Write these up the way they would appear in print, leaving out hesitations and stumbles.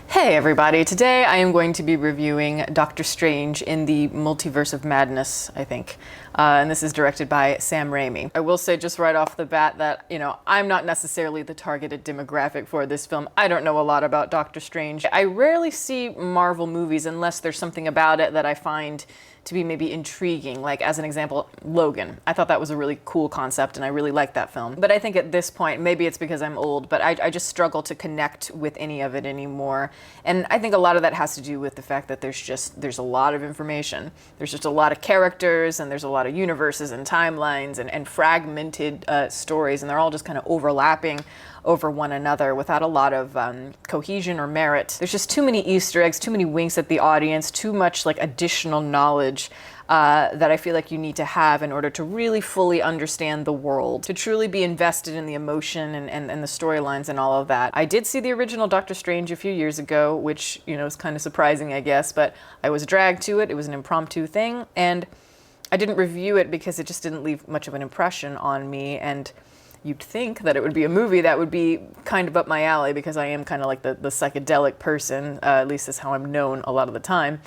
Hey everybody, today I am going to be reviewing Doctor Strange in the Multiverse of Madness, I think. And this is directed by Sam Raimi. I will say just right off the bat that, I'm not necessarily the targeted demographic for this film. I don't know a lot about Doctor Strange. I rarely see Marvel movies unless there's something about it that I find to be maybe intriguing. Like, as an example, Logan. I thought that was a really cool concept and I really liked that film. But I think at this point, maybe it's because I'm old, but I just struggle to connect with any of it anymore. And I think a lot of that has to do with the fact that there's a lot of information. There's just a lot of characters and there's a lot of universes and timelines and fragmented stories, and they're all just kind of overlapping over one another without a lot of cohesion or merit. There's just too many Easter eggs, too many winks at the audience, too much like additional knowledge that I feel like you need to have in order to really fully understand the world, to truly be invested in the emotion and the storylines and all of that. I did see the original Doctor Strange a few years ago, which, is kind of surprising, I guess, but I was dragged to it. It was an impromptu thing, and I didn't review it because it just didn't leave much of an impression on me, and you'd think that it would be a movie that would be kind of up my alley because I am kind of like the psychedelic person, at least that's how I'm known a lot of the time.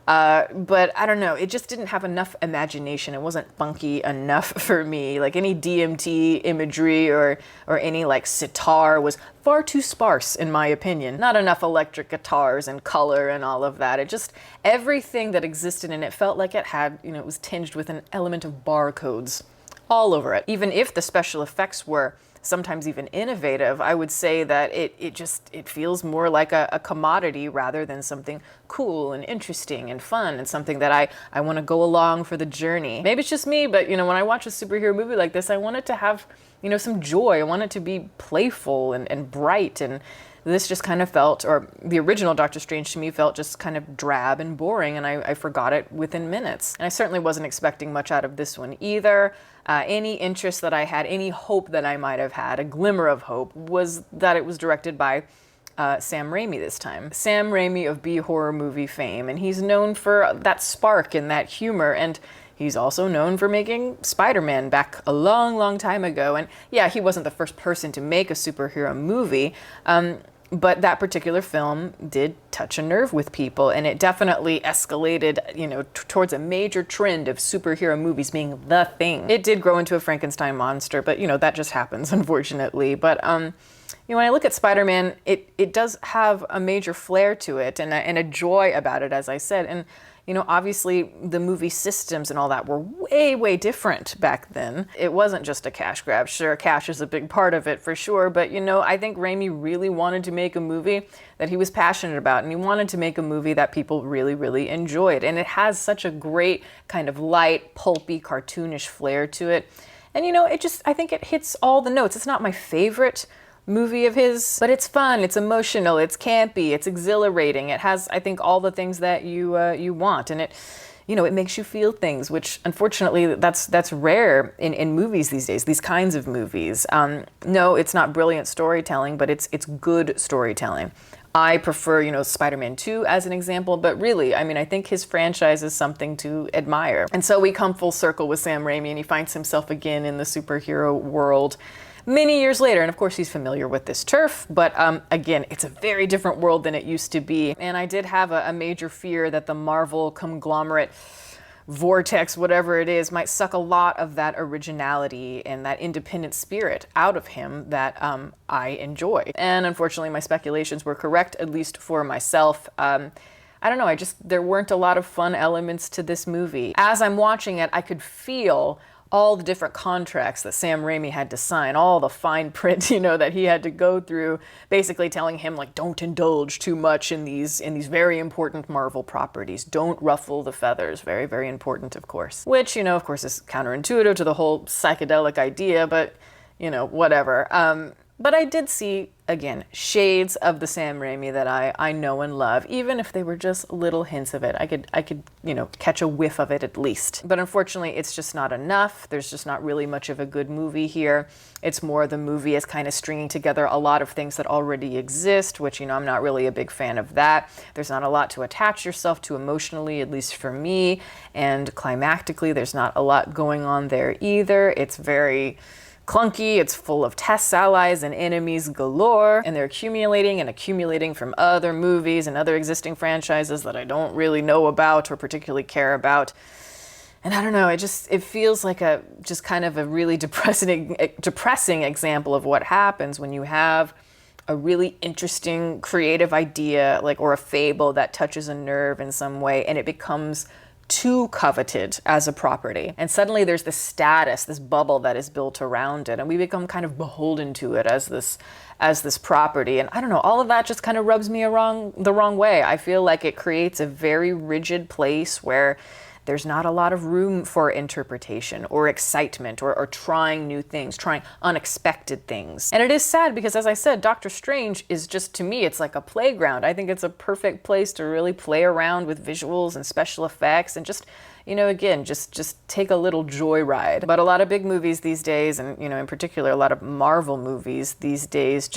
But I don't know, it just didn't have enough imagination. It wasn't funky enough for me. Like any DMT imagery or any like sitar was far too sparse in my opinion. Not enough electric guitars and color and all of that. It just, everything that existed in it felt like it had, it was tinged with an element of barcodes all over it. Even if the special effects were sometimes even innovative, I would say that it feels more like a commodity rather than something cool and interesting and fun and something that I want to go along for the journey. Maybe it's just me, but when I watch a superhero movie like this, I want it to have, some joy. I want it to be playful and bright, and this just kind of felt, or the original Doctor Strange to me felt just kind of drab and boring, and I forgot it within minutes. And I certainly wasn't expecting much out of this one either. Any interest that I had, any hope that I might have had, a glimmer of hope, was that it was directed by Sam Raimi this time. Sam Raimi of B-horror movie fame, and he's known for that spark and that humor, and he's also known for making Spider-Man back a long, long time ago. And yeah, he wasn't the first person to make a superhero movie, but that particular film did touch a nerve with people, and it definitely escalated, towards a major trend of superhero movies being the thing. It did grow into a Frankenstein monster, but that just happens, unfortunately. But when I look at Spider-Man, it does have a major flair to it and a joy about it, as I said. And obviously the movie systems and all that were way, way different back then. It wasn't just a cash grab. Sure, cash is a big part of it for sure, but I think Raimi really wanted to make a movie that he was passionate about, and he wanted to make a movie that people really, really enjoyed. And it has such a great kind of light, pulpy, cartoonish flair to it. And I think it hits all the notes. It's not my favorite movie of his, but it's fun, it's emotional, it's campy, it's exhilarating. It has, I think, all the things that you want, and it makes you feel things, which unfortunately that's rare in movies these days, these kinds of movies. No, it's not brilliant storytelling, but it's good storytelling. I prefer, Spider-Man 2 as an example, but really, I think his franchise is something to admire. And so we come full circle with Sam Raimi, and he finds himself again in the superhero world many years later, and of course he's familiar with this turf, but again, it's a very different world than it used to be. And I did have a major fear that the Marvel conglomerate vortex, whatever it is, might suck a lot of that originality and that independent spirit out of him that I enjoy. And unfortunately, my speculations were correct, at least for myself. I don't know, there weren't a lot of fun elements to this movie. As I'm watching it, I could feel all the different contracts that Sam Raimi had to sign, all the fine print, that he had to go through, basically telling him, like, don't indulge too much in these very important Marvel properties. Don't ruffle the feathers. Very, very important, of course. Which, of course, is counterintuitive to the whole psychedelic idea, but, whatever. But I did see, again, shades of the Sam Raimi that I know and love, even if they were just little hints of it. I could catch a whiff of it at least. But unfortunately, it's just not enough. There's just not really much of a good movie here. It's more the movie is kind of stringing together a lot of things that already exist, which, I'm not really a big fan of that. There's not a lot to attach yourself to emotionally, at least for me. And climactically, there's not a lot going on there either. It's very clunky, it's full of test allies and enemies galore, and they're accumulating and accumulating from other movies and other existing franchises that I don't really know about or particularly care about. And I don't know, it feels like just kind of a really depressing example of what happens when you have a really interesting creative idea, like, or a fable that touches a nerve in some way, and it becomes too coveted as a property. And suddenly there's this status, this bubble that is built around it, and we become kind of beholden to it as this property. And I don't know, all of that just kind of rubs me the wrong way. I feel like it creates a very rigid place where there's not a lot of room for interpretation or excitement or trying new things, trying unexpected things. And it is sad because, as I said, Doctor Strange is just, to me, it's like a playground. I think it's a perfect place to really play around with visuals and special effects and just, again, just take a little joyride. But a lot of big movies these days, and, in particular, a lot of Marvel movies these days,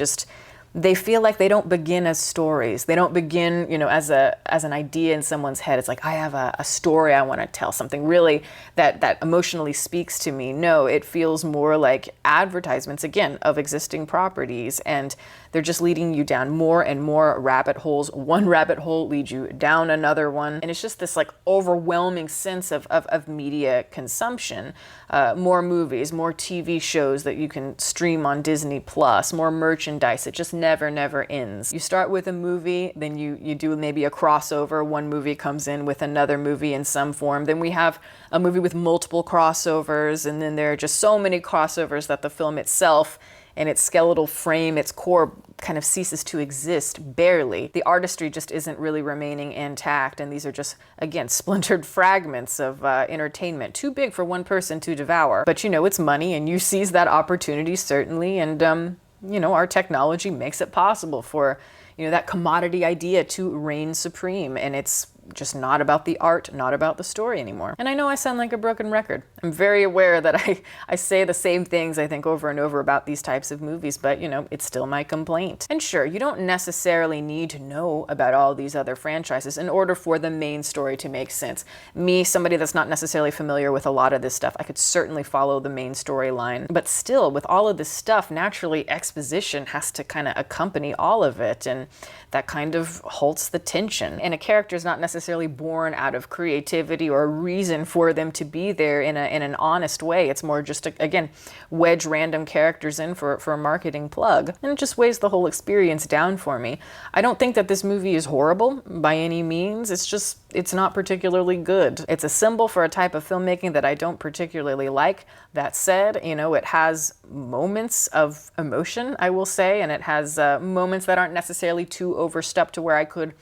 they feel like they don't begin as stories. They don't begin, as an idea in someone's head. It's like, I have a story I want to tell, something really that emotionally speaks to me. No, it feels more like advertisements, again, of existing properties, and they're just leading you down more and more rabbit holes. One rabbit hole leads you down another one, and it's just this like overwhelming sense of media consumption. More movies, more TV shows that you can stream on Disney Plus, more merchandise. It just never ends. You start with a movie, then you do maybe a crossover. One movie comes in with another movie in some form. Then we have a movie with multiple crossovers, and then there are just so many crossovers that the film itself and its skeletal frame, its core, kind of ceases to exist, barely. The artistry just isn't really remaining intact, and these are just, again, splintered fragments of entertainment, too big for one person to devour. But it's money, and you seize that opportunity, certainly, and our technology makes it possible for that commodity idea to reign supreme, and it's just not about the art, not about the story anymore. And I know I sound like a broken record. I'm very aware that I say the same things, I think, over and over about these types of movies, but, it's still my complaint. And sure, you don't necessarily need to know about all these other franchises in order for the main story to make sense. Me, somebody that's not necessarily familiar with a lot of this stuff, I could certainly follow the main storyline. But still, with all of this stuff, naturally, exposition has to kind of accompany all of it, and that kind of halts the tension. And a character is not necessarily born out of creativity or a reason for them to be there in an honest way. It's more just, again, wedge random characters in for a marketing plug. And it just weighs the whole experience down for me. I don't think that this movie is horrible by any means. It's not particularly good. It's a symbol for a type of filmmaking that I don't particularly like. That said, it has moments of emotion, I will say, and it has moments that aren't necessarily too overstepped to where I could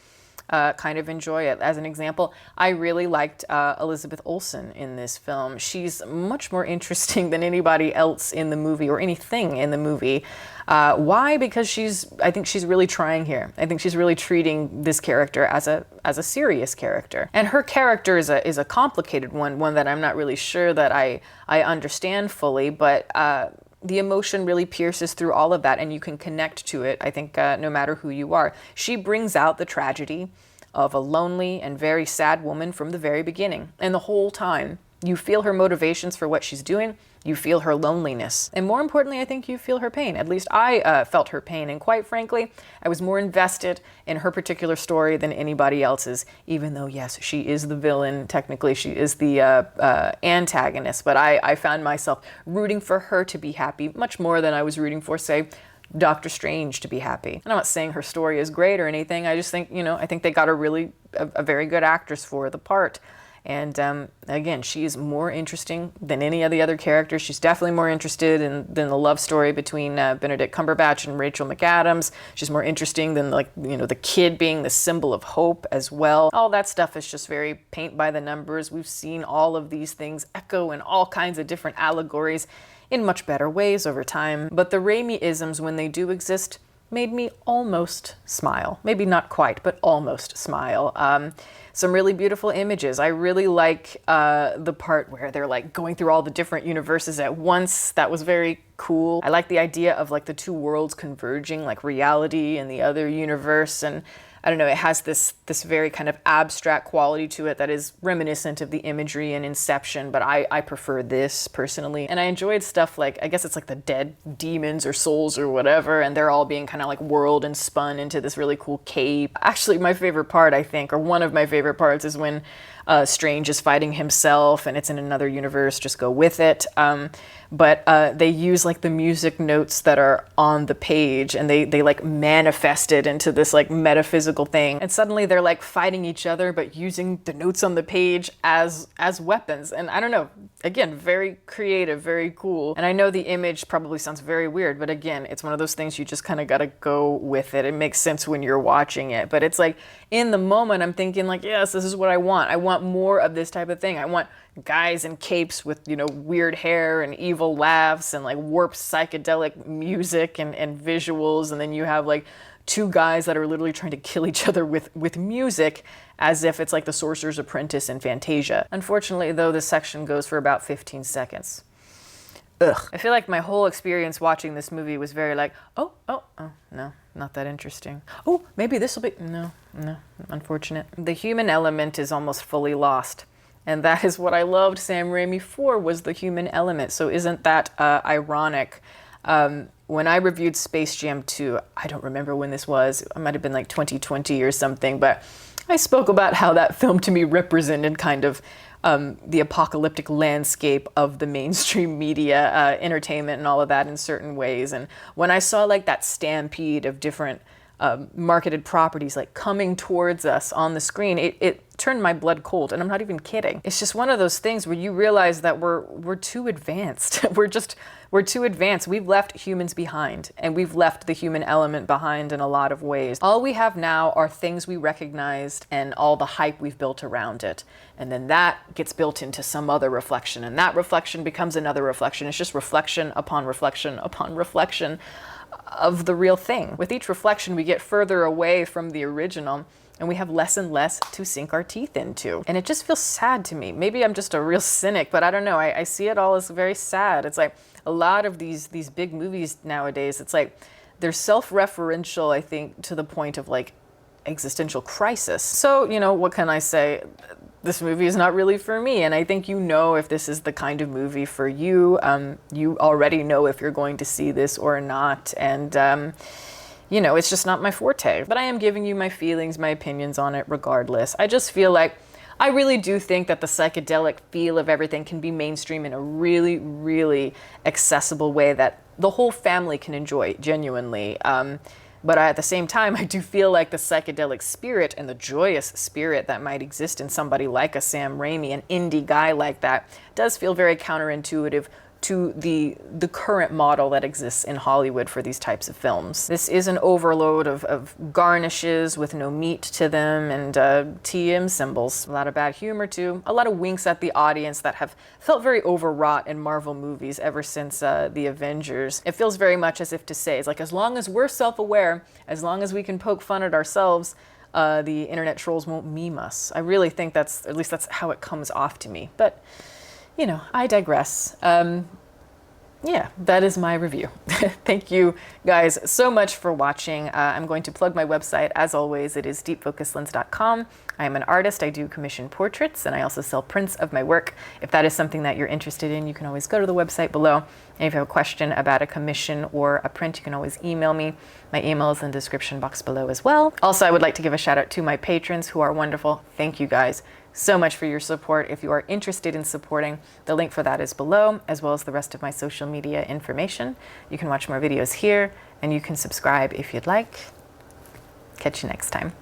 kind of enjoy it. As an example, I really liked Elizabeth Olsen in this film. She's much more interesting than anybody else in the movie or anything in the movie. Why? Because I think she's really trying here. I think she's really treating this character as a serious character. And her character is a complicated one that I'm not really sure that I understand fully, but the emotion really pierces through all of that, and you can connect to it, I think, no matter who you are. She brings out the tragedy of a lonely and very sad woman from the very beginning. And the whole time, you feel her motivations for what she's doing, you feel her loneliness. And more importantly, I think you feel her pain. At least I felt her pain. And quite frankly, I was more invested in her particular story than anybody else's, even though, yes, she is the villain. Technically, she is the antagonist. But I found myself rooting for her to be happy much more than I was rooting for, say, Doctor Strange to be happy. And I'm not saying her story is great or anything. I just think, I think they got a very good actress for the part. And again, she's more interesting than any of the other characters. She's definitely more interested than the love story between Benedict Cumberbatch and Rachel McAdams. She's more interesting than the kid being the symbol of hope as well. All that stuff is just very paint by the numbers. We've seen all of these things echo in all kinds of different allegories in much better ways over time. But the Raimi-isms, when they do exist, made me almost smile. Maybe not quite, but almost smile. Some really beautiful images. I really like the part where they're like going through all the different universes at once. That was very cool. I like the idea of like the two worlds converging, like reality and the other universe. And I don't know, it has this very kind of abstract quality to it that is reminiscent of the imagery in Inception, but I prefer this personally. And I enjoyed stuff like, I guess it's like the dead demons or souls or whatever, and they're all being kind of like whirled and spun into this really cool cape. Actually, my favorite part, I think, or one of my favorite parts, is when Strange is fighting himself and it's in another universe, just go with it. But they use like the music notes that are on the page, and they like manifest it into this like metaphysical thing. And suddenly they're like fighting each other, but using the notes on the page as weapons. And I don't know, again, very creative, very cool. And I know the image probably sounds very weird, but again, it's one of those things you just kind of got to go with it. It makes sense when you're watching it. But it's like in the moment, I'm thinking like, yes, this is what I want. I want more of this type of thing. I want guys in capes with, you know, weird hair and evil laughs and like warped psychedelic music and visuals. And then you have like two guys that are literally trying to kill each other with music, as if it's like the Sorcerer's Apprentice in Fantasia. Unfortunately, though, this section goes for about 15 seconds. Ugh. I feel like my whole experience watching this movie was very like, oh, no, not that interesting. Oh, maybe this will be, no, unfortunate. The human element is almost fully lost. And that is what I loved Sam Raimi for, was the human element. So isn't that ironic? When I reviewed Space Jam 2, I don't remember when this was, it might have been like 2020 or something, but I spoke about how that film to me represented kind of the apocalyptic landscape of the mainstream media, entertainment and all of that in certain ways. And when I saw like that stampede of different marketed properties like coming towards us on the screen, it turned my blood cold, and I'm not even kidding. It's just one of those things where you realize that we're too advanced. we're too advanced. We've left humans behind, and we've left the human element behind in a lot of ways. All we have now are things we recognized and all the hype we've built around it. And then that gets built into some other reflection, and that reflection becomes another reflection. It's just reflection upon reflection upon reflection of the real thing. With each reflection, we get further away from the original, and we have less and less to sink our teeth into. And it just feels sad to me. Maybe I'm just a real cynic, but I don't know. I see it all as very sad. It's like a lot of these big movies nowadays, it's like they're self-referential, I think, to the point of like existential crisis. So, you know, what can I say? This movie is not really for me, and I think you know if this is the kind of movie for you. You already know if you're going to see this or not, and you know, it's just not my forte. But I am giving you my feelings, my opinions on it regardless. I just feel like I really do think that the psychedelic feel of everything can be mainstream in a really, really accessible way that the whole family can enjoy genuinely. But at the same time, I do feel like the psychedelic spirit and the joyous spirit that might exist in somebody like a Sam Raimi, an indie guy like that, does feel very counterintuitive to the current model that exists in Hollywood for these types of films. This is an overload of garnishes with no meat to them, and TM symbols. A lot of bad humor too. A lot of winks at the audience that have felt very overwrought in Marvel movies ever since the Avengers. It feels very much as if to say, it's like, as long as we're self-aware, as long as we can poke fun at ourselves, the internet trolls won't meme us. I really think at least that's how it comes off to me. But you know, I digress. Yeah, that is my review. Thank you guys so much for watching. I'm going to plug my website. As always, it is deepfocuslens.com. I am an artist. I do commission portraits, and I also sell prints of my work. If that is something that you're interested in, you can always go to the website below. And if you have a question about a commission or a print, you can always email me. My email is in the description box below as well. Also, I would like to give a shout out to my patrons who are wonderful. Thank you guys so much for your support. If you are interested in supporting, the link for that is below, as well as the rest of my social media information. You can watch more videos here, and you can subscribe if you'd like. Catch you next time.